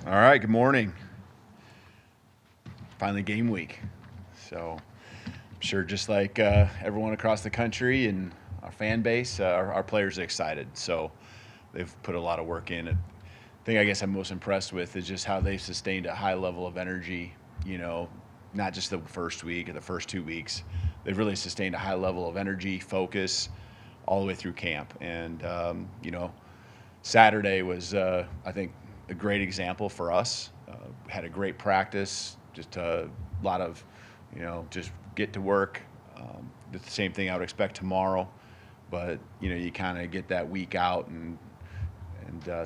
All right, good morning. Finally game week. So I'm sure just like everyone across the country and our fan base, our players are excited. So they've put a lot of work in. The thing I guess I'm most impressed with is just how they've sustained a high level of energy, not just the first week or the first 2 weeks. They've really sustained a high level of energy, focus, all the way through camp. And, Saturday was, I think, a great example for us. Had a great practice, just a lot of, just get to work. The same thing I would expect tomorrow, but you kind of get that week out and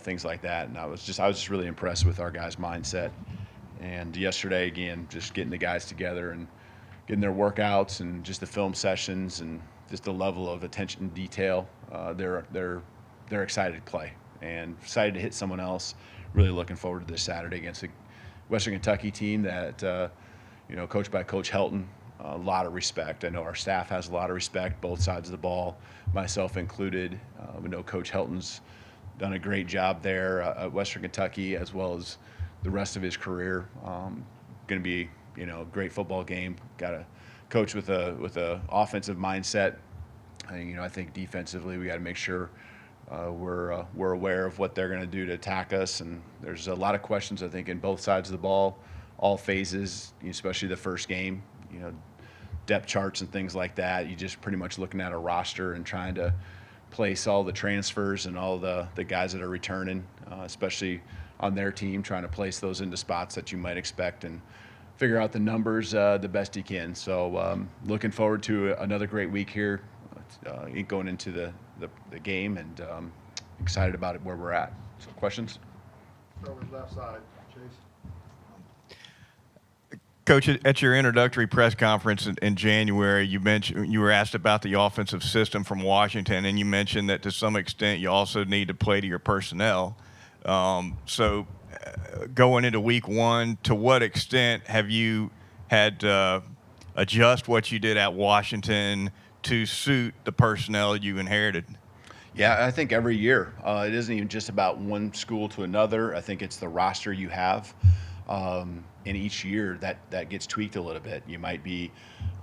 things like that. And I was just really impressed with our guys' mindset. And yesterday again, just getting the guys together and getting their workouts and just the film sessions and just the level of attention to detail. They're excited to play and excited to hit someone else. Really looking forward to this Saturday against a Western Kentucky team that, coached by Coach Helton. A lot of respect. I know our staff has a lot of respect, both sides of the ball, myself included. We know Coach Helton's done a great job there at Western Kentucky as well as the rest of his career. Going to be, a great football game. Got a coach with a offensive mindset. I think defensively we got to make sure we're aware of what they're going to do to attack us. And there's a lot of questions, I think, in both sides of the ball, all phases, especially the first game, depth charts and things like that. You just pretty much looking at a roster and trying to place all the transfers and all the guys that are returning, especially on their team, trying to place those into spots that you might expect and figure out the numbers the best you can. So looking forward to another great week here going into the game, and excited about it where we're at. So questions? Start with left side, Chase. Coach, at your introductory press conference in January, you mentioned you were asked about the offensive system from Washington, and you mentioned that to some extent you also need to play to your personnel. So going into week one, to what extent have you had to adjust what you did at Washington to suit the personnel you inherited? Yeah, I think every year. It isn't even just about one school to another. I think it's the roster you have. And each year that gets tweaked a little bit. You might be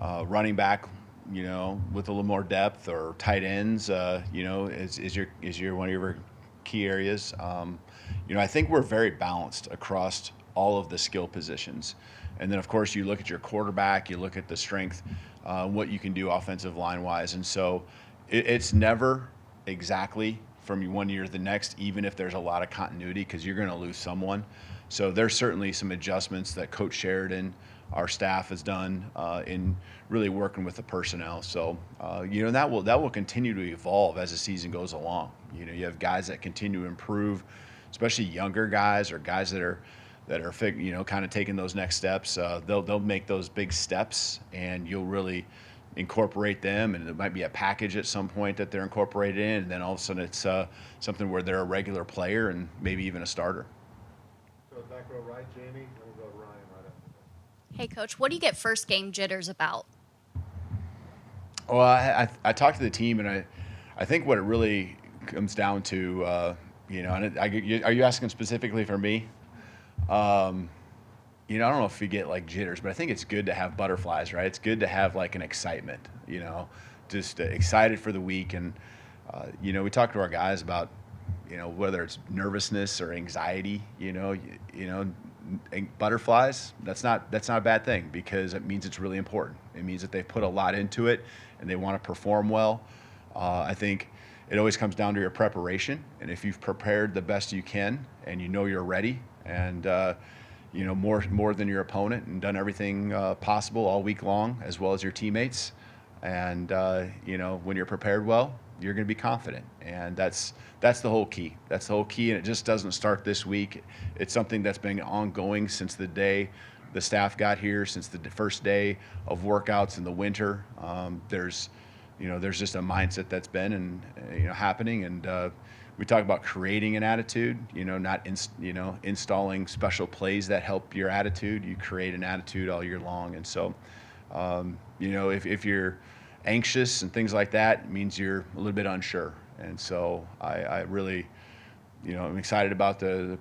running back, with a little more depth, or tight ends, is your one of your key areas. I think we're very balanced across all of the skill positions. And then, of course, you look at your quarterback, you look at the strength, what you can do offensive line-wise. And so it's never exactly from one year to the next, even if there's a lot of continuity, because you're going to lose someone. So there's certainly some adjustments that Coach Sheridan, our staff, has done in really working with the personnel. So, that will continue to evolve as the season goes along. You have guys that continue to improve, especially younger guys or guys that are kind of taking those next steps. They'll make those big steps, and you'll really incorporate them, and it might be a package at some point that they're incorporated in, and then all of a sudden it's something where they're a regular player and maybe even a starter. So back row right, Jamie, then we'll go to Ryan right after that. Hey, Coach, what do you get first game jitters about? Well, I talked to the team, and I think what it really comes down to, and are you asking specifically for me? I don't know if you get like jitters, but I think it's good to have butterflies, right? It's good to have like an excitement, just excited for the week. And, we talk to our guys about, whether it's nervousness or anxiety, butterflies, that's not a bad thing, because it means it's really important. It means that they've put a lot into it and they want to perform well. I think it always comes down to your preparation. And if you've prepared the best you can and you're ready, and more than your opponent, and done everything possible all week long, as well as your teammates. And when you're prepared well, you're going to be confident, and that's the whole key. That's the whole key, and it just doesn't start this week. It's something that's been ongoing since the day the staff got here, since the first day of workouts in the winter. There's just a mindset that's been and happening, and we talk about creating an attitude, not installing special plays that help your attitude. You create an attitude all year long. And so, if you're anxious and things like that, it means you're a little bit unsure. And so I really, I'm excited about the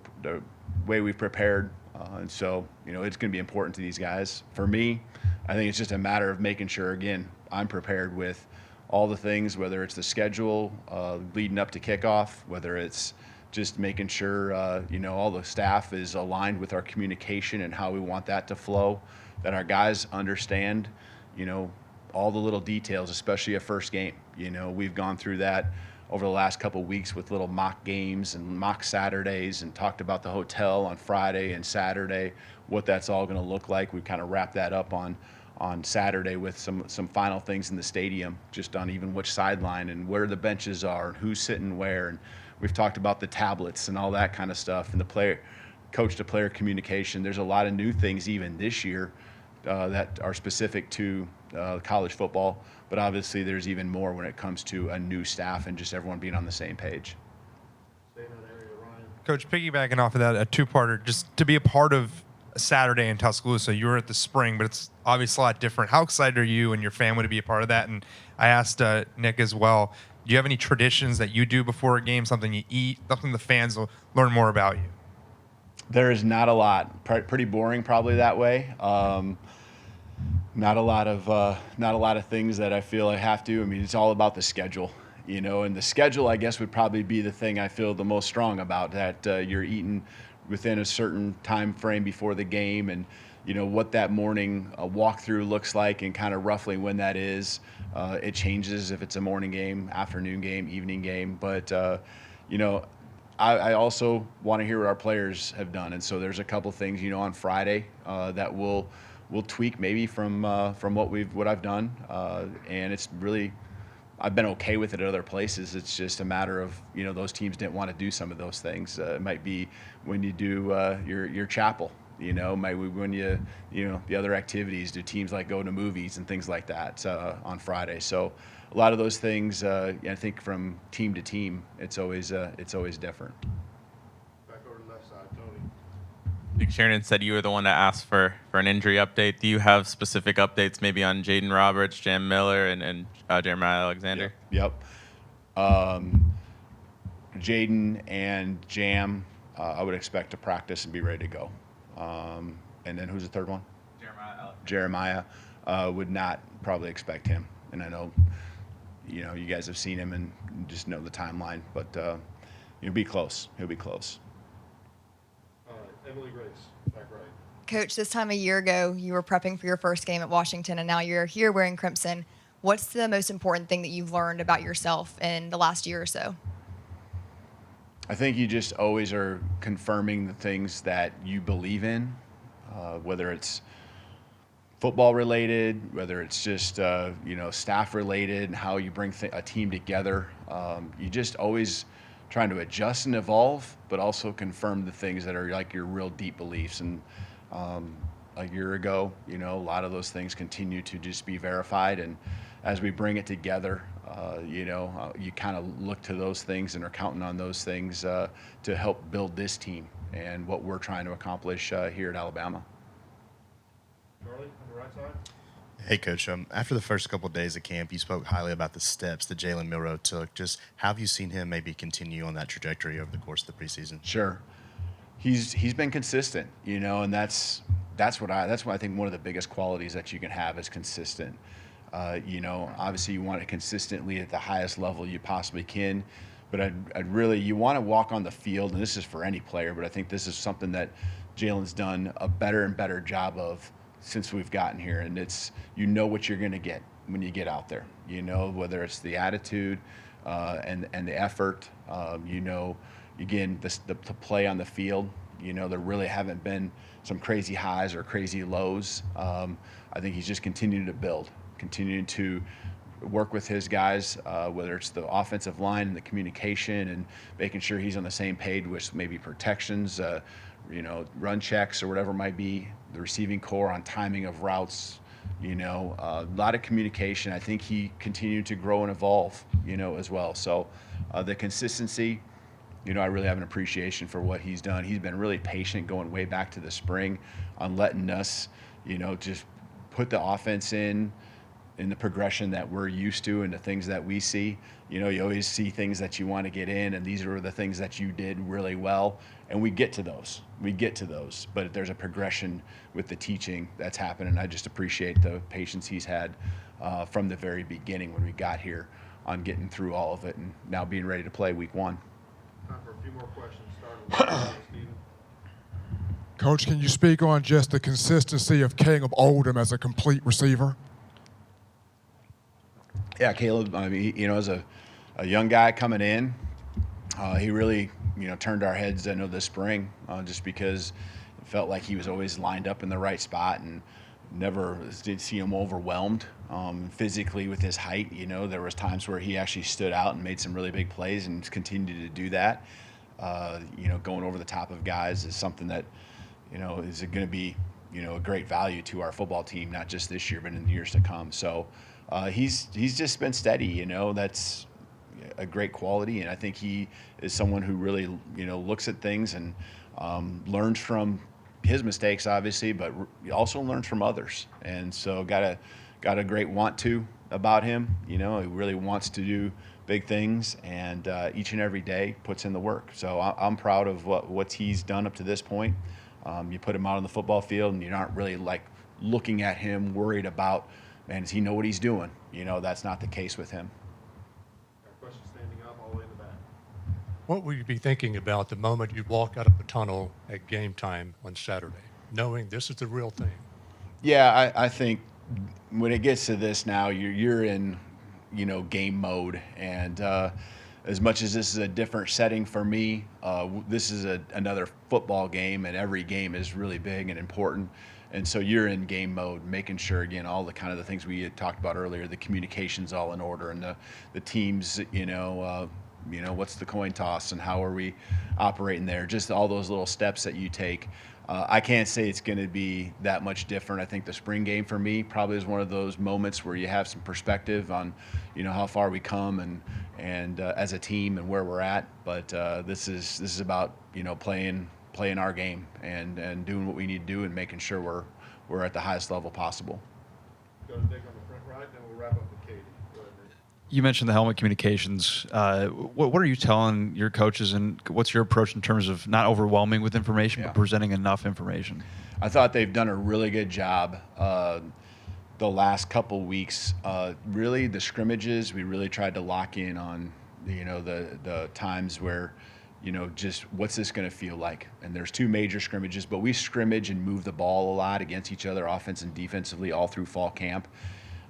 way we've prepared. And so, it's going to be important to these guys. For me, I think it's just a matter of making sure, again, I'm prepared with all the things, whether it's the schedule leading up to kickoff, whether it's just making sure, all the staff is aligned with our communication and how we want that to flow, that our guys understand, all the little details, especially a first game. We've gone through that over the last couple of weeks with little mock games and mock Saturdays, and talked about the hotel on Friday and Saturday, what that's all going to look like. We've kind of wrapped that up on Saturday with some final things in the stadium, just on even which sideline and where the benches are and who's sitting where. And we've talked about the tablets and all that kind of stuff, and the coach-to-player communication. There's a lot of new things even this year that are specific to college football, but obviously there's even more when it comes to a new staff and just everyone being on the same page. Stay in that area, Ryan. Coach, piggybacking off of that, a two-parter, just to be a part of a Saturday in Tuscaloosa. You were at the spring, but it's obviously a lot different. How excited are you and your family to be a part of that? And I asked Nick as well, do you have any traditions that you do before a game, something you eat, something the fans will learn more about you? There is not a lot. Pretty boring, probably that way. Not a lot of things that I feel I have to. I mean, it's all about the schedule, and the schedule, I guess, would probably be the thing I feel the most strong about, that you're eating within a certain time frame before the game, and what that morning walkthrough looks like and kind of roughly when that is. It changes if it's a morning game, afternoon game, evening game, but I also want to hear what our players have done, and so there's a couple things on Friday that we'll tweak maybe from what I've done, and it's really, I've been okay with it at other places. It's just a matter of those teams didn't want to do some of those things. It might be when you do your chapel, might be when the other activities. Do teams like go to movies and things like that on Friday? So a lot of those things, I think from team to team, it's always different. Back over to the left side, Tony. Nick Sheridan said you were the one that asked for an injury update. Do you have specific updates maybe on Jaden Roberts, Jam Miller, and Jeremiah Alexander? Yep. Jaden and Jam, I would expect to practice and be ready to go. And then who's the third one? Jeremiah. Would not probably expect him. And I know, you guys have seen him and just know the timeline, but he'll be close. He'll be close. All right, Emily Grace, back right. Coach, this time a year ago, you were prepping for your first game at Washington, and now you're here wearing crimson. What's the most important thing that you've learned about yourself in the last year or so? I think you just always are confirming the things that you believe in, whether it's football related, whether it's just staff related, and how you bring a team together. You just always trying to adjust and evolve, but also confirm the things that are like your real deep beliefs. And a year ago, a lot of those things continue to just be verified. And as we bring it together, you kind of look to those things and are counting on those things to help build this team and what we're trying to accomplish here at Alabama. Charlie, on the right side. Hey, Coach. After the first couple of days of camp, you spoke highly about the steps that Jalen Milroe took. Just how have you seen him maybe continue on that trajectory over the course of the preseason? Sure, he's been consistent, and that's what I think one of the biggest qualities that you can have is consistent. Obviously you want it consistently at the highest level you possibly can, but you want to walk on the field, and this is for any player, but I think this is something that Jalen's done a better and better job of since we've gotten here, and it's what you're going to get when you get out there. Whether it's the attitude and the effort. Again, the play on the field. There really haven't been some crazy highs or crazy lows. I think he's just continuing to build, continuing to work with his guys, whether it's the offensive line and the communication and making sure he's on the same page with maybe protections, run checks or whatever it might be, the receiving core on timing of routes, a lot of communication. I think he continued to grow and evolve, as well. So the consistency, I really have an appreciation for what he's done. He's been really patient going way back to the spring on letting us, just put the offense in, in the progression that we're used to and the things that we see. You always see things that you want to get in, and these are the things that you did really well, and we get to those. But there's a progression with the teaching that's happened, and I just appreciate the patience he's had from the very beginning when we got here on getting through all of it and now being ready to play week 1. Time for a few more questions, starting with Stephen. Coach, can you speak on just the consistency of Odom as a complete receiver? Yeah, Caleb, I mean, as a young guy coming in, he really, turned our heads, this spring, just because it felt like he was always lined up in the right spot and never did see him overwhelmed physically with his height. There was times where he actually stood out and made some really big plays and continued to do that. Going over the top of guys is something that, is going to be, a great value to our football team, not just this year, but in the years to come. So he's just been steady, that's a great quality. And I think he is someone who really, looks at things and learns from his mistakes, obviously, but he also learns from others. And so got a great want to about him. He really wants to do big things, and each and every day puts in the work. So I'm proud of what he's done up to this point. You put him out on the football field, and you're not really looking at him worried about, man, does he know what he's doing? That's not the case with him. Got a question standing up all the way in the back. What will you be thinking about the moment you walk out of the tunnel at game time on Saturday, knowing this is the real thing? Yeah, I think when it gets to this now, you're in, game mode. And as much as this is a different setting for me, this is another football game, and every game is really big and important. And so you're in game mode, making sure, again, all the kind of the things we had talked about earlier, the communication's all in order, and the teams, what's the coin toss and how are we operating there? Just all those little steps that you take. I can't say it's going to be that much different. I think the spring game for me probably is one of those moments where you have some perspective on, how far we come and as a team and where we're at. But this is about, playing our game and doing what we need to do and making sure we're at the highest level possible. Go to Nick on the front right, then we'll wrap up with Katie. Go ahead, Nick. You mentioned the helmet communications. What are you telling your coaches, and what's your approach in terms of not overwhelming with information, but presenting enough information? I thought they've done a really good job the last couple weeks. Really, the scrimmages, we really tried to lock in on, the times where, just what's this going to feel like? And there's 2 major scrimmages, but we scrimmage and move the ball a lot against each other, offense and defensively, all through fall camp.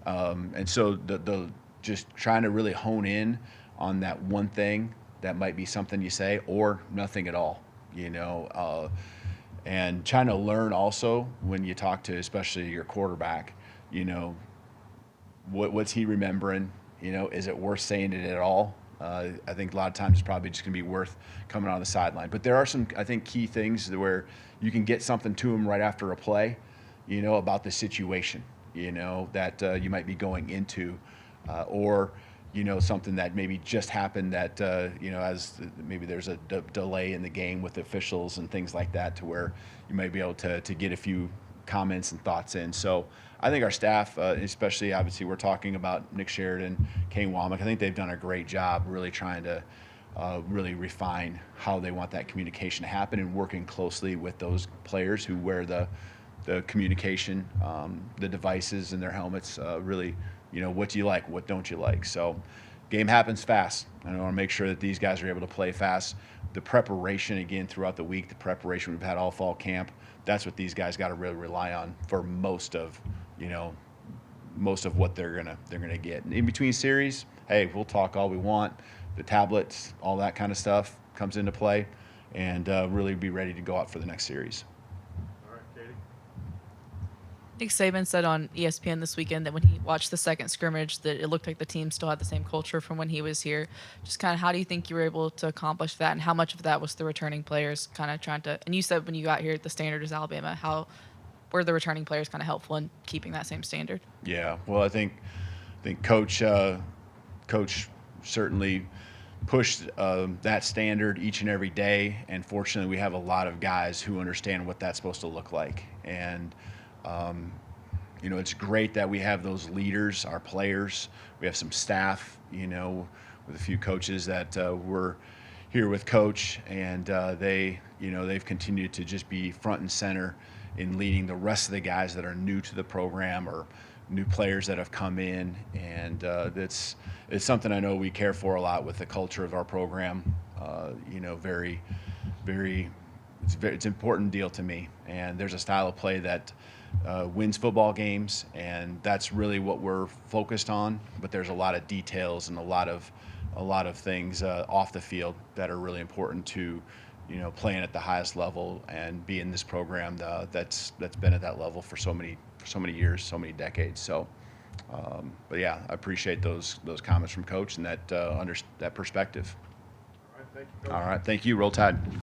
And so the just trying to really hone in on that one thing that might be something you say or nothing at all, and trying to learn also when you talk to especially your quarterback, what's he remembering? Is it worth saying it at all? I think a lot of times it's probably just going to be worth coming on the sideline. But there are some, I think, key things where you can get something to him right after a play, about the situation, that you might be going into, or, something that maybe just happened that, as maybe there's a delay in the game with officials and things like that, to where you might be able to get a few comments and thoughts in. So I think our staff, especially obviously we're talking about Nick Sheridan, Kane Womack, I think they've done a great job really trying to really refine how they want that communication to happen and working closely with those players who wear the communication, the devices in their helmets, really, what do you like, what don't you like? So game happens fast. I want to make sure that these guys are able to play fast. The preparation, again, throughout the week, the preparation we've had all fall camp, that's what these guys got to really rely on for most of what they're gonna get. And in between series, hey, we'll talk all we want. The tablets, all that kind of stuff comes into play, and really be ready to go out for the next series. All right, Katie. Nick Saban said on ESPN this weekend that when he watched the second scrimmage that it looked like the team still had the same culture from when he was here. Just kind of how do you think you were able to accomplish that, and how much of that was the returning players kind of trying to – and you said when you got here, the standard is Alabama. How were the returning players kind of helpful in keeping that same standard? Yeah, well, I think Coach certainly pushed that standard each and every day, and fortunately we have a lot of guys who understand what that's supposed to look like. And you know, it's great that we have those leaders, our players. We have some staff, you know, with a few coaches that were here with Coach, and they, you know, they've continued to just be front and center in leading the rest of the guys that are new to the program or new players that have come in, and it's something I know we care for a lot with the culture of our program. You know, it's an important deal to me, and there's a style of play that wins football games, and that's really what we're focused on. But there's a lot of details and a lot of things off the field that are really important to, you know, playing at the highest level and being this program that's been at that level for so many years, so many decades. So, but yeah, I appreciate those comments from Coach and that perspective. All right, thank you, Coach. All right, thank you. Roll Tide.